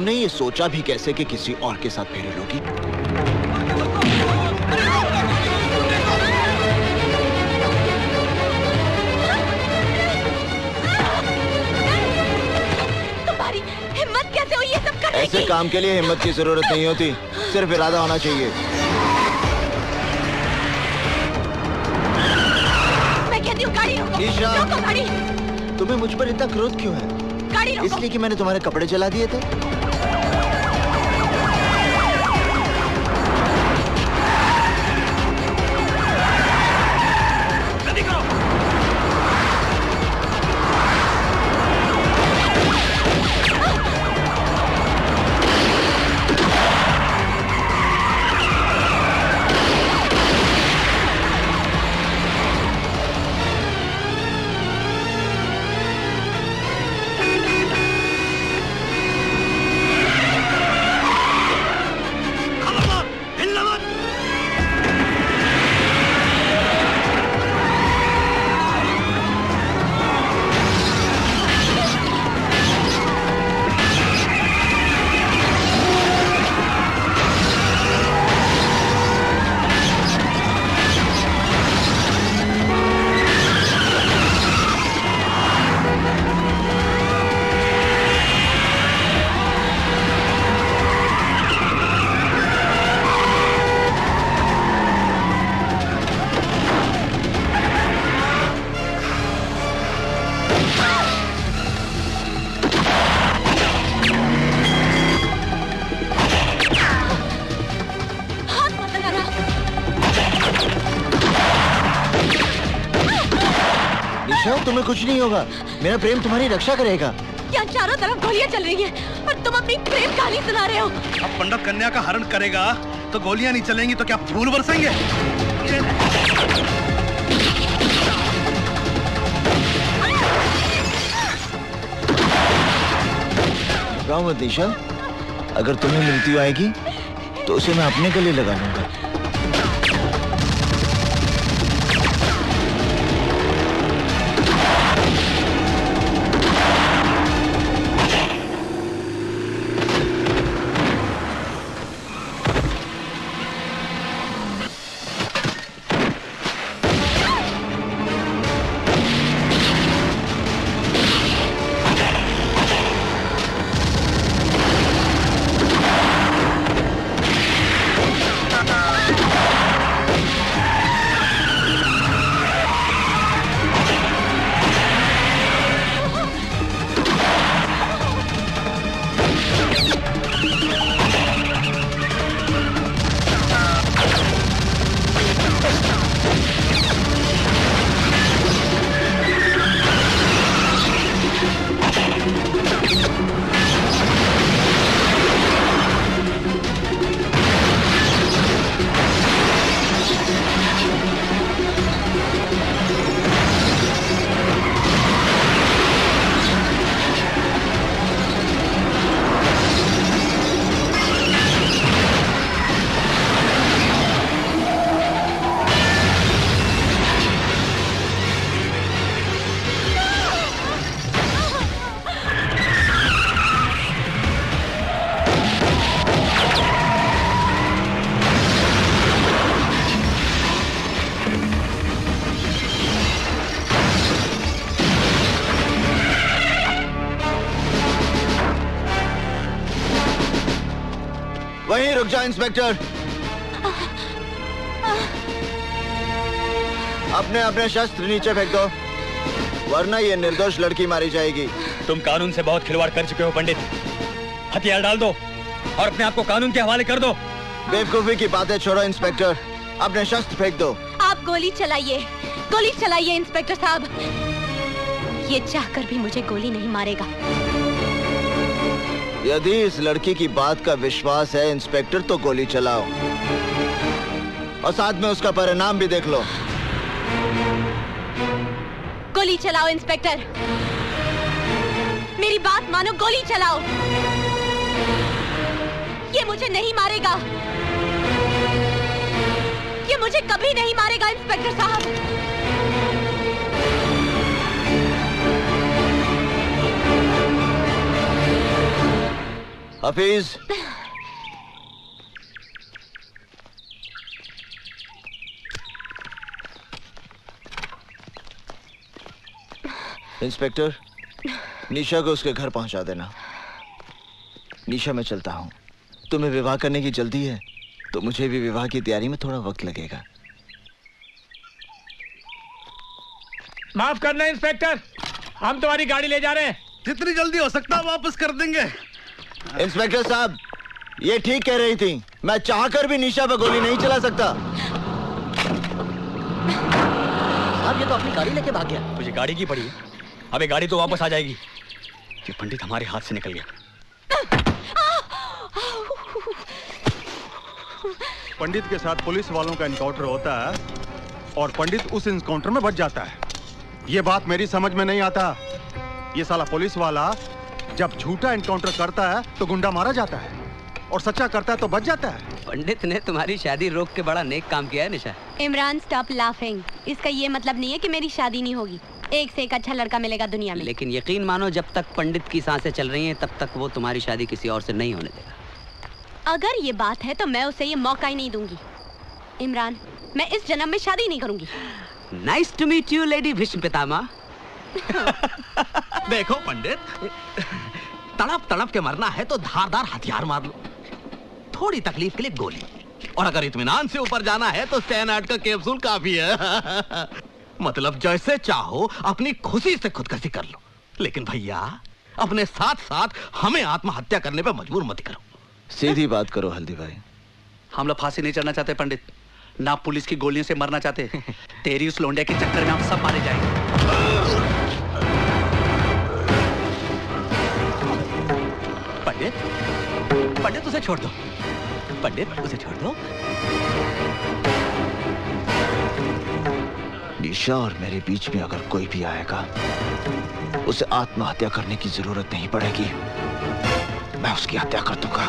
तुमने ये सोचा भी कैसे कि किसी और के साथ फेरे लोगी? तुम्हारी हिम्मत कैसे हुई ये सब करने की? ऐसे काम के लिए हिम्मत की जरूरत नहीं होती, सिर्फ इरादा होना चाहिए। मैं कहती हूँ गाड़ी रोको। ईशा, रोको गाड़ी। तुम्हें मुझ पर इतना क्रोध क्यों है? गाड़ी रोको। इसलिए कि मैंने तुम्हारे कपड़े जला दिए थे? जल्दी करो। तुम्हें कुछ नहीं होगा, मेरा प्रेम तुम्हारी रक्षा करेगा। यहाँ चारों तरफ गोलियां चल रही हैं और तुम अपनी प्रेम कहानी सुना रहे हो। अब पंडित कन्या का हरण करेगा तो गोलियां नहीं चलेंगी तो क्या फूल बरसेंगे? मत निशा, अगर तुम्हें मृत्यु आएगी तो उसे मैं अपने गले लगा लूंगा। वहीं रुक जा इंस्पेक्टर। अपने अपने शस्त्र नीचे फेंक दो, वरना ये निर्दोष लड़की मारी जाएगी। तुम कानून से बहुत खिलवाड़ कर चुके हो पंडित। हथियार डाल दो और अपने आप को कानून के हवाले कर दो। बेवकूफी की बातें छोड़ो इंस्पेक्टर, अपने शस्त्र फेंक दो। आप गोली चलाइए इंस्पेक्टर साहब। ये चाहकर भी मुझे गोली नहीं मारेगा। यदि इस लड़की की बात का विश्वास है इंस्पेक्टर, तो गोली चलाओ और साथ में उसका परिणाम भी देख लो। गोली चलाओ इंस्पेक्टर, मेरी बात मानो, गोली चलाओ। ये मुझे नहीं मारेगा, ये मुझे कभी नहीं मारेगा इंस्पेक्टर साहब। हफीज, इंस्पेक्टर, निशा को उसके घर पहुंचा देना। निशा, मैं चलता हूं। तुम्हें विवाह करने की जल्दी है तो मुझे भी विवाह की तैयारी में थोड़ा वक्त लगेगा। माफ करना इंस्पेक्टर, हम तुम्हारी गाड़ी ले जा रहे हैं। जितनी जल्दी हो सकता है वापस कर देंगे। इंस्पेक्टर साहब, ये ठीक कह रही थी। मैं चाहकर भी निशा पर गोली नहीं चला सकता। साहब, ये तो अपनी गाड़ी लेके भाग गया। मुझे गाड़ी की पड़ी है। अबे गाड़ी तो वापस आ जाएगी। ये पंडित हमारे हाथ से निकल गया। पंडित के साथ पुलिस वालों का एनकाउंटर होता है और पंडित उस एनकाउंटर में बच जाता है। ये बात मेरी समझ में नहीं आता। ये साला पुलिस वाला जब झूठा एनकाउंटर करता है तो गुंडा मारा जाता है और सच्चा करता है तो बच जाता है। पंडित ने तुम्हारी शादी रोक के बड़ा नेक काम किया है निशा। Imran, stop laughing. इसका ये मतलब नहीं है कि मेरी शादी नहीं होगी। एक से एक अच्छा लड़का मिलेगा दुनिया में। लेकिन यकीन मानो, जब तक पंडित की सांसें चल रही हैं तब तक वो तुम्हारी शादी किसी और से नहीं होने देगा। अगर ये बात है तो मैं उसे ये मौका ही नहीं दूंगी। इमरान, मैं इस जन्म में शादी नहीं करूंगी। Nice to meet you lady Bhishma Pitamah. देखो पंडित, तड़प तड़प के मरना है तो धारदार हथियार मार लो। थोड़ी तकलीफ के लिए गोली, और अगर इत्मीनान से ऊपर जाना है तो सैनाट का कैप्सूल काफी है। मतलब जैसे चाहो अपनी खुशी से खुदकुशी कर लो, लेकिन भैया अपने साथ साथ हमें आत्महत्या करने पे मजबूर मत करो। सीधी बात करो हल्दी भाई। हम लोग फांसी नहीं चढ़ना चाहते पंडित, ना पुलिस की गोलियों से मरना चाहते। तेरी उस लोंडिया के चक्कर में हम सब मारे जाएंगे। पंडित, पंडित उसे छोड़ दो। पंडित उसे छोड़ दो। निशा और मेरे बीच में अगर कोई भी आएगा उसे आत्महत्या करने की जरूरत नहीं पड़ेगी। मैं उसकी हत्या कर दूंगा,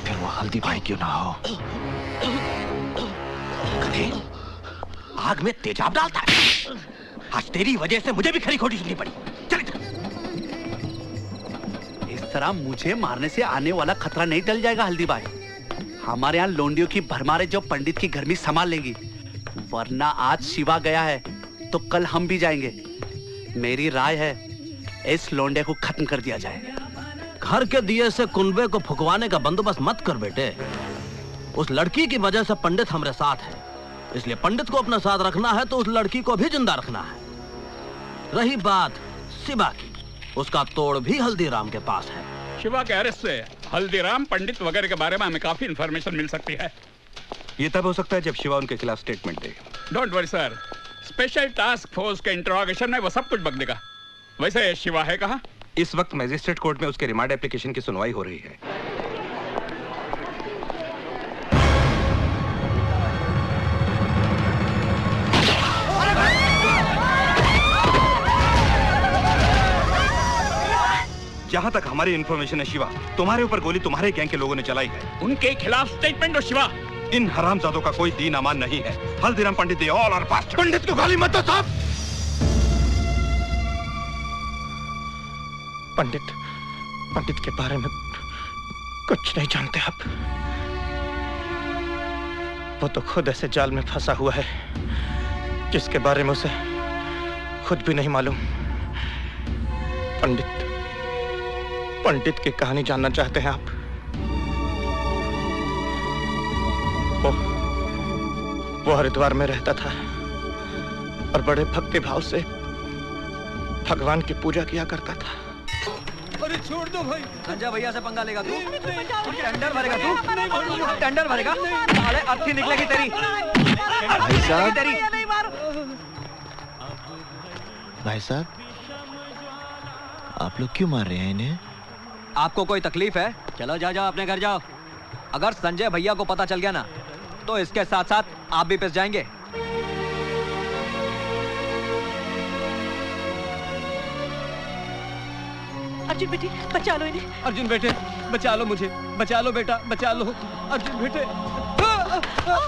फिर वो हल्दी भाई क्यों ना हो। आग में तेजाब डालता है। आज तेरी वजह से मुझे भी खरी खोटी सुननी पड़ी। चल इस तरह मुझे मारने से आने वाला खतरा नहीं टल जाएगा हल्दी भाई। हमारे यहाँ लोंडियों की भरमारे जो पंडित की घर में संभाल लेंगी, वरना आज शिवा गया है तो कल हम भी जाएंगे। मेरी राय है इस लोंडे को खत्म कर दिया जाए। घर के दिए से कुनबे को फुकवाने का बंदोबस्त मत कर बेटे। उस लड़की की वजह से पंडित हमारे साथ है, इसलिए पंडित को अपना साथ रखना है तो उस लड़की को भी जिंदा रखना है। रही बात शिवा की, उसका तोड़ भी हल्दीराम के पास है। शिवा के अरेस्ट से हल्दीराम, पंडित वगैरह के बारे में हमें काफी इंफॉर्मेशन मिल सकती है। ये तब हो सकता है जब शिवा उनके खिलाफ statement they. Don't worry sir, special task force के इंट्रोगेशन में वो सब कुछ बक देगा। वैसे शिवा है कहाँ? इस वक्त मजिस्ट्रेट कोर्ट में उसके रिमांड एप्लीकेशन की सुनवाई हो रही है। जहां तक हमारी इंफॉर्मेशन है शिवा, तुम्हारे ऊपर गोली तुम्हारे गैंग के लोगों ने चलाई है। उनके खिलाफ स्टेटमेंट दो शिवा। इन हरामजादों का कोई दीन अमान नहीं है। हल्दीराम पंडित दे ऑल आर पास्ट। पंडित को गाली मत दो साहब। पंडित के बारे में कुछ नहीं जानते आप। वो तो खुद ऐसे जाल में फंसा हुआ है जिसके बारे में उसे खुद भी नहीं मालूम। पंडित की कहानी जानना चाहते हैं आप? वो हरिद्वार में रहता था और बड़े भक्ति भाव से भगवान की पूजा किया करता था। अरे छोड़ दो भाई। संजय भैया से पंगा लेगा तू? टेंडर भरेगा तू? टेंडर भरेगा? साले अर्थी निकलेगी तेरी। भाई साहब, आप लोग क्यों मार रहे हैं इन्हें? आपको कोई तकलीफ है? चलो जाओ अपने घर जाओ। अगर संजय भैया को पता चल गया ना तो इसके साथ साथ आप भी पिस जाएंगे। अर्जुन बेटी, बचा लो इन्हें। अर्जुन बेटे, बचा लो मुझे। बचा लो बेटा, बचा लो। अर्जुन बेटे,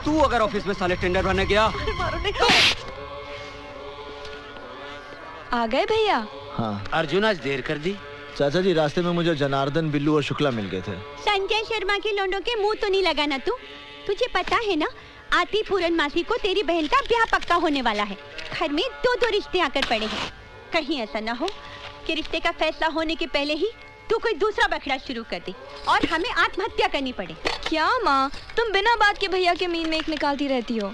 तू अगर ऑफिस में साले टेंडर भरने गया। मारो नहीं। आ गए भैया? हाँ। अर्जुन आज देर कर दी। चाचा जी, रास्ते में मुझे जनार्दन, बिल्लू और शुक्ला मिल गए थे। संजय शर्मा के लोंडों के मुंह तो नहीं लगाना तू। तुझे पता है ना, आती पूरनमासी को तेरी बहन का ब्याह पक्का होने वाला है। घर में 2-2 रिश्ते आकर पड़े हैं। कहीं ऐसा ना हो कि रिश्ते का फैसला होने के पहले ही तू कोई दूसरा बखड़ा शुरू कर दे और हमें आत्महत्या करनी पड़े। क्या माँ, तुम बिना बात के भैया के मीन में एक निकालती रहती हो।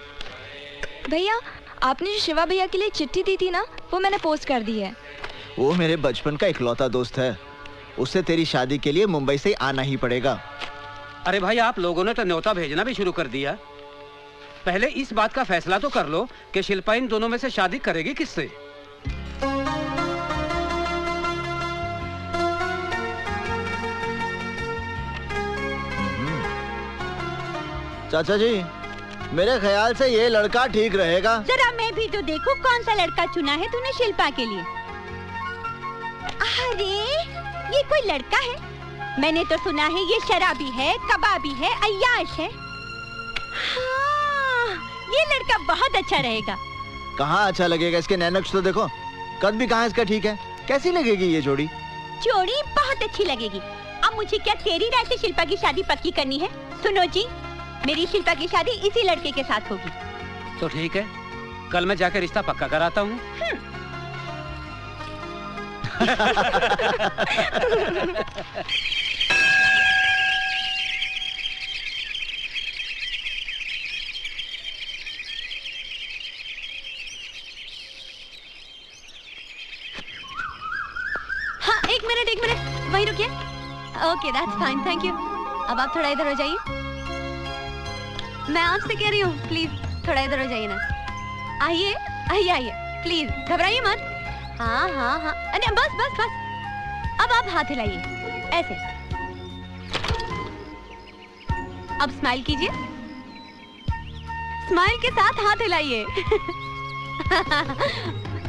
भैया, आपने जो शिवा भैया के लिए चिट्ठी दी थी ना, वो मैंने पोस्ट कर दी है। वो मेरे बचपन का इकलौता दोस्त है। उससे तेरी शादी के लिए मुंबई से आना ही पड़ेगा। अरे भाई, आप लोगों ने तो न्योता भेजना भी शुरू कर दिया। पहले इस बात का फैसला तो कर लो कि शिल्पा इन दोनों में से शादी करेगी किससे। चाचा जी, मेरे ख्याल से ये लड़का ठीक रहेगा। जरा मैं भी तो देखूं कौन सा लड़का चुना है तूने शिल्पा के लिए। अरे ये कोई लड़का है? मैंने तो सुना है ये शराबी है, कबाबी है, अय्याश है। हाँ, ये लड़का बहुत अच्छा रहेगा। कहाँ अच्छा लगेगा? इसके नैनक्स तो देखो, कद भी कहाँ इसका ठीक है। कैसी लगेगी ये जोड़ी? जोड़ी बहुत अच्छी लगेगी। अब मुझे क्या तेरी राय से शिल्पा की शादी पक्की करनी है? सुनो जी, मेरी शिल्पा की शादी इसी लड़के के साथ होगी। तो ठीक है, कल मैं जाकर रिश्ता पक्का कराता हूँ। हाँ, एक मिनट, वहीं रुकिए। Okay, that's fine, thank you. अब आप थोड़ा इधर हो जाइए। मैं आपसे कह रही हूँ, प्लीज थोड़ा इधर हो जाइए ना। आइए, प्लीज घबराइए मत। हाँ, अरे बस। अब आप हाथ हिलाइए ऐसे। अब स्माइल कीजिए। स्माइल के साथ हाथ हिलाइए।